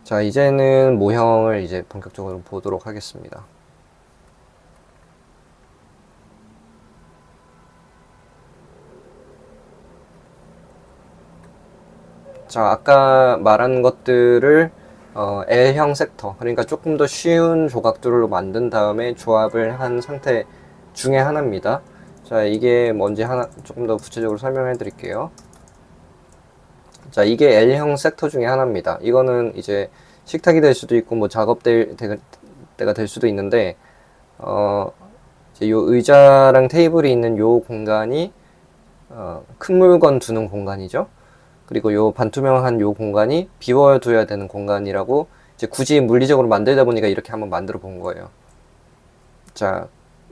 자, 이제는 모형을 이제 본격적으로 보도록 하겠습니다. 자, 아까 말한 것들을 L형 섹터, 그러니까 조금 더 쉬운 조각들로 만든 다음에 조합을 한 상태 중에 하나입니다. 자, 이게 뭔지 하나 조금 더 구체적으로 설명해 드릴게요. 자, 이게 L형 섹터 중에 하나입니다. 이거는 이제 식탁이 될 수도 있고 뭐 작업대가 될 수도 있는데 이제 요 의자랑 테이블이 있는 요 공간이 큰 물건 두는 공간이죠. 그리고 요 반투명한 요 공간이 비워둬야 되는 공간이라고 이제 굳이 물리적으로 만들다 보니까 이렇게 한번 만들어 본 거예요. 자,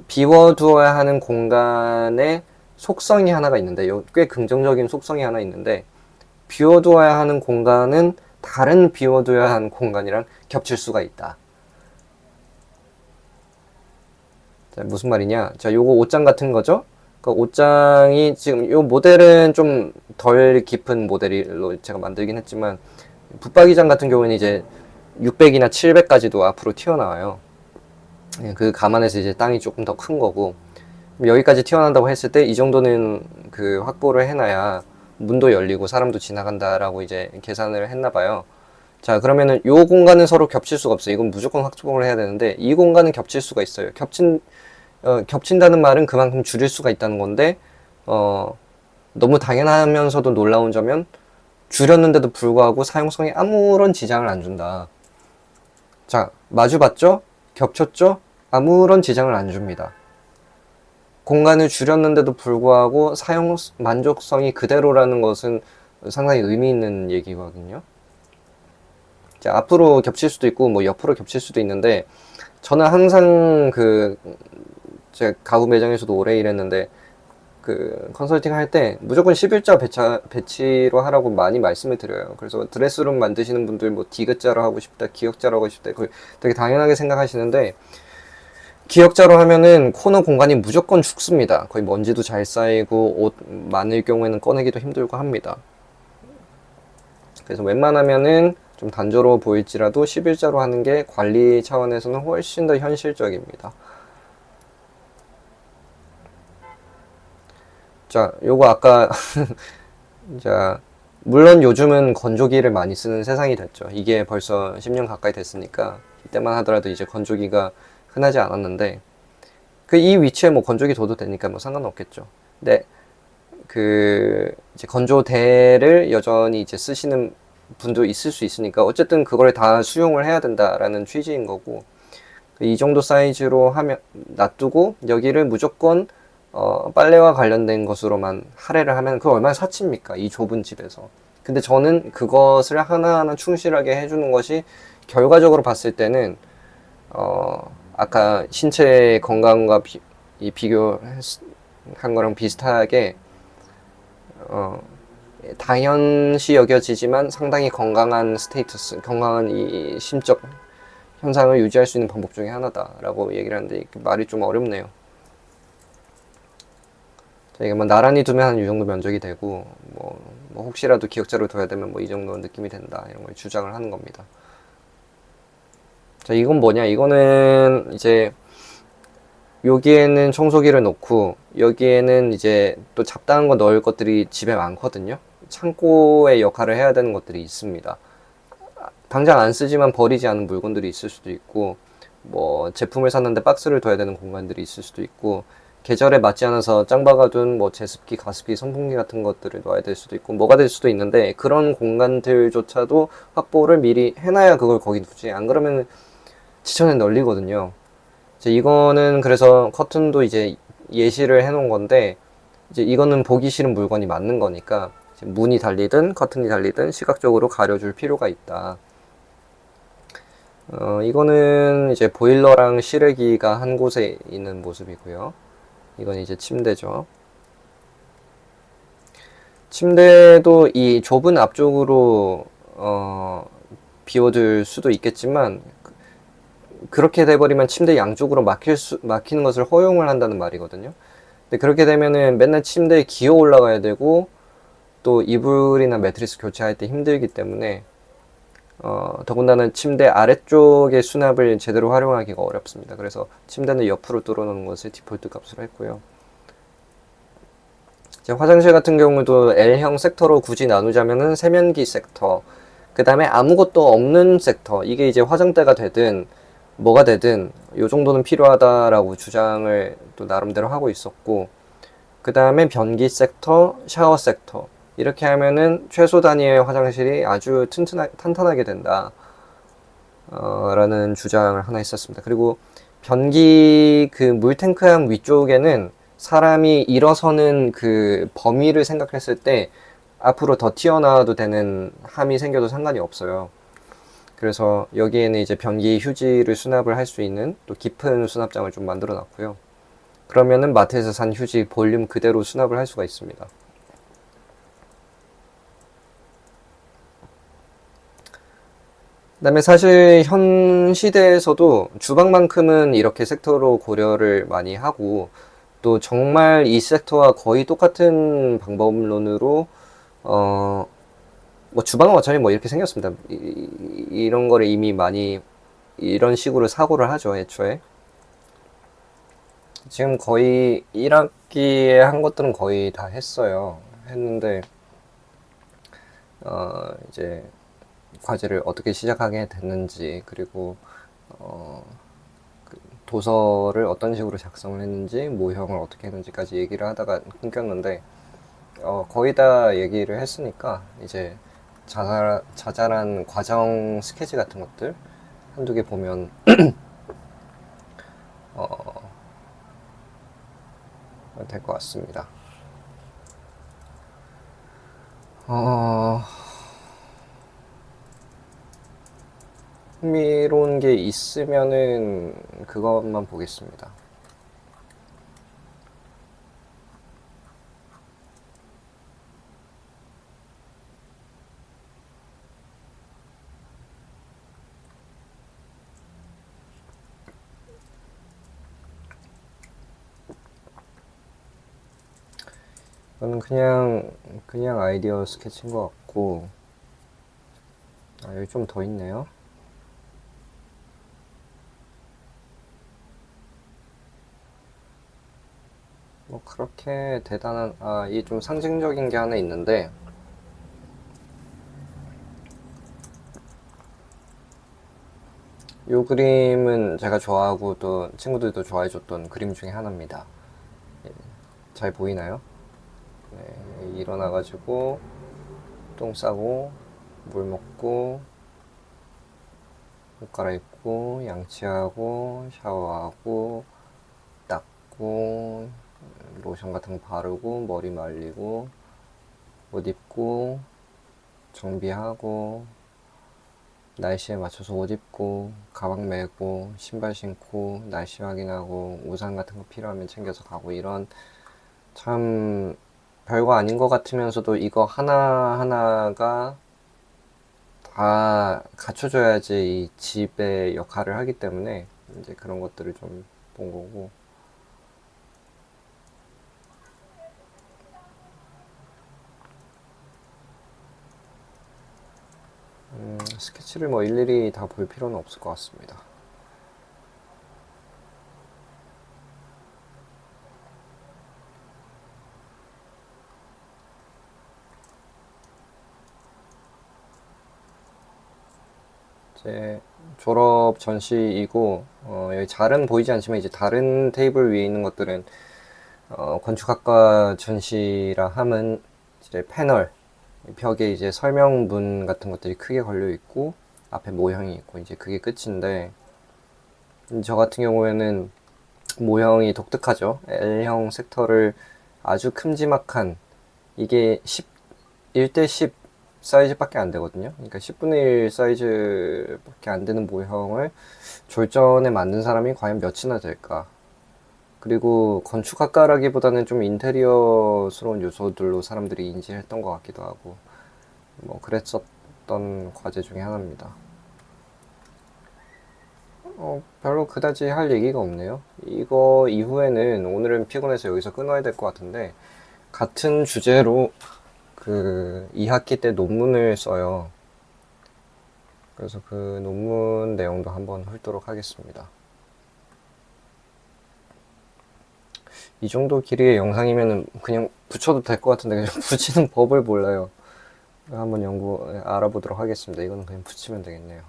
비워두어야 하는 공간의 속성이 하나가 있는데, 꽤 긍정적인 속성이 하나 있는데, 비워두어야 하는 공간은 다른 비워둬야 하는 공간이랑 겹칠 수가 있다. 자, 무슨 말이냐? 자, 요거 옷장 같은 거죠? 그 옷장이 지금 요 모델은 좀 덜 깊은 모델로 제가 만들긴 했지만, 붙박이장 같은 경우는 이제 600이나 700까지도 앞으로 튀어나와요. 그 감안해서 이제 땅이 조금 더 큰 거고, 여기까지 튀어나온다고 했을 때 이 정도는 그 확보를 해놔야 문도 열리고 사람도 지나간다라고 이제 계산을 했나 봐요. 자, 그러면은 요 공간은 서로 겹칠 수가 없어요. 이건 무조건 확보를 해야 되는데 이 공간은 겹칠 수가 있어요. 겹친다는 말은 그만큼 줄일 수가 있다는 건데 너무 당연하면서도 놀라운 점은 줄였는데도 불구하고 사용성에 아무런 지장을 안 준다. 자, 마주봤죠? 겹쳤죠? 아무런 지장을 안 줍니다. 공간을 줄였는데도 불구하고 사용 만족성이 그대로라는 것은 상당히 의미 있는 얘기거든요. 자, 앞으로 겹칠 수도 있고 뭐 옆으로 겹칠 수도 있는데 저는 항상 제 가구 매장에서도 오래 일했는데 컨설팅 할 때 무조건 11자 배치로 하라고 많이 말씀을 드려요. 그래서 드레스룸 만드시는 분들 뭐 디귿자로 하고 싶다, 기역자로 하고 싶다, 되게 당연하게 생각하시는데 기역자로 하면은 코너 공간이 무조건 죽습니다. 거의 먼지도 잘 쌓이고 옷 많을 경우에는 꺼내기도 힘들고 합니다. 그래서 웬만하면은 좀 단조로워 보일지라도 11자로 하는 게 관리 차원에서는 훨씬 더 현실적입니다. 자, 요거 아까 자, 물론 요즘은 건조기를 많이 쓰는 세상이 됐죠. 이게 벌써 10년 가까이 됐으니까 이때만 하더라도 이제 건조기가 흔하지 않았는데 이 위치에 뭐 건조기 둬도 되니까 뭐 상관없겠죠. 근데 이제 건조대를 여전히 이제 쓰시는 분도 있을 수 있으니까 어쨌든 그걸 다 수용을 해야 된다라는 취지인 거고 이 정도 사이즈로 하면 놔두고 여기를 무조건 빨래와 관련된 것으로만 할애를 하면 그거 얼마나 사치입니까? 이 좁은 집에서. 근데 저는 그것을 하나하나 충실하게 해주는 것이 결과적으로 봤을 때는 아까 신체 건강과 비교한 거랑 비슷하게 당연시 여겨지지만 상당히 건강한 스테이터스, 건강한 이 심적 현상을 유지할 수 있는 방법 중에 하나다라고 얘기를 하는데 말이 좀 어렵네요. 자, 이게 뭐 나란히 두면 한 이 정도 면적이 되고 뭐 혹시라도 기역자로 둬야 되면 뭐 이 정도 느낌이 된다 이런 걸 주장을 하는 겁니다. 자, 이건 뭐냐? 이거는 이제 여기에는 청소기를 놓고 여기에는 이제 또 잡다한 거 넣을 것들이 집에 많거든요. 창고의 역할을 해야 되는 것들이 있습니다. 당장 안 쓰지만 버리지 않은 물건들이 있을 수도 있고 뭐 제품을 샀는데 박스를 둬야 되는 공간들이 있을 수도 있고 계절에 맞지 않아서 짱 박아둔 뭐 제습기, 가습기, 선풍기 같은 것들을 놔야 될 수도 있고 뭐가 될 수도 있는데 그런 공간들조차도 확보를 미리 해놔야 그걸 거기 두지. 안 그러면 지천에 널리거든요. 이거는 그래서 커튼도 이제 예시를 해놓은 건데 이제 이거는 보기 싫은 물건이 맞는 거니까 문이 달리든 커튼이 달리든 시각적으로 가려줄 필요가 있다. 이거는 이제 보일러랑 실외기가 한 곳에 있는 모습이고요. 이건 이제 침대죠. 침대도 이 좁은 앞쪽으로 비워둘 수도 있겠지만 그렇게 돼버리면 침대 양쪽으로 막히는 것을 허용을 한다는 말이거든요. 근데 그렇게 되면은 맨날 침대에 기어 올라가야 되고 또 이불이나 매트리스 교체할 때 힘들기 때문에 더군다나 침대 아래쪽의 수납을 제대로 활용하기가 어렵습니다. 그래서 침대는 옆으로 뚫어놓는 것을 디폴트 값으로 했고요. 이제 화장실 같은 경우도 L형 섹터로 굳이 나누자면은 세면기 섹터, 그 다음에 아무것도 없는 섹터, 이게 이제 화장대가 되든 뭐가 되든 요 정도는 필요하다라고 주장을 또 나름대로 하고 있었고, 그 다음에 변기 섹터, 샤워 섹터, 이렇게 하면은 최소 단위의 화장실이 아주 탄탄하게 된다 라는 주장을 하나 있었습니다. 그리고 변기 그 물탱크함 위쪽에는 사람이 일어서는 그 범위를 생각했을 때 앞으로 더 튀어나와도 되는 함이 생겨도 상관이 없어요. 그래서 여기에는 이제 변기 휴지를 수납을 할 수 있는 또 깊은 수납장을 좀 만들어 놨고요. 그러면은 마트에서 산 휴지 볼륨 그대로 수납을 할 수가 있습니다. 그다음에 사실 현 시대에서도 주방만큼은 이렇게 섹터로 고려를 많이 하고, 또 정말 이 섹터와 거의 똑같은 방법론으로 뭐 주방은 어차피 뭐 이렇게 생겼습니다. 이런 거를 이미 많이 이런 식으로 사고를 하죠, 애초에. 지금 거의 1학기에 한 것들은 거의 다 했는데 이제 과제를 어떻게 시작하게 됐는지, 그리고 도서를 어떤 식으로 작성을 했는지, 모형을 어떻게 했는지까지 얘기를 하다가 끊겼는데, 거의 다 얘기를 했으니까 이제 자잘한 과정 스케치 같은 것들 한두 개 보면 될 것 같습니다. 흥미로운 게 있으면은 그것만 보겠습니다. 이건 그냥 아이디어 스케치인 것 같고, 여기 좀 더 있네요. 뭐 그렇게 대단한, 이 좀 상징적인 게 하나 있는데, 이 그림은 제가 좋아하고 또 친구들도 좋아해줬던 그림 중에 하나입니다. 잘 보이나요? 네, 일어나가지고 똥 싸고 물 먹고 옷 갈아입고 양치하고 샤워하고 닦고 로션 같은 거 바르고 머리 말리고 옷 입고 정비하고 날씨에 맞춰서 옷 입고 가방 메고 신발 신고 날씨 확인하고 우산 같은 거 필요하면 챙겨서 가고, 이런 참 별거 아닌 것 같으면서도 이거 하나하나가 다 갖춰줘야지 이 집의 역할을 하기 때문에 이제 그런 것들을 좀 본 거고, 스케치를 뭐 일일이 다 볼 필요는 없을 것 같습니다. 제 졸업 전시이고, 여기 잘은 보이지 않지만 이제 다른 테이블 위에 있는 것들은 건축학과 전시라 함은 이제 패널, 벽에 이제 설명문 같은 것들이 크게 걸려 있고 앞에 모형이 있고 이제 그게 끝인데, 저 같은 경우에는 모형이 독특하죠. L형 섹터를 아주 큼지막한, 이게 1대 10 사이즈밖에 안 되거든요. 그러니까 10분의 1 사이즈밖에 안 되는 모형을 졸전에 만든 사람이 과연 몇이나 될까? 그리고 건축학과라기보다는 좀 인테리어스러운 요소들로 사람들이 인지했던 것 같기도 하고, 뭐 그랬었던 과제 중에 하나입니다. 별로 그다지 할 얘기가 없네요. 이거 이후에는 오늘은 피곤해서 여기서 끊어야 될 것 같은데, 같은 주제로 그 2학기 때 논문을 써요. 그래서 그 논문 내용도 한번 훑도록 하겠습니다. 이 정도 길이의 영상이면은 그냥 붙여도 될 것 같은데 그냥 붙이는 법을 몰라요. 한번 알아보도록 하겠습니다. 이거는 그냥 붙이면 되겠네요.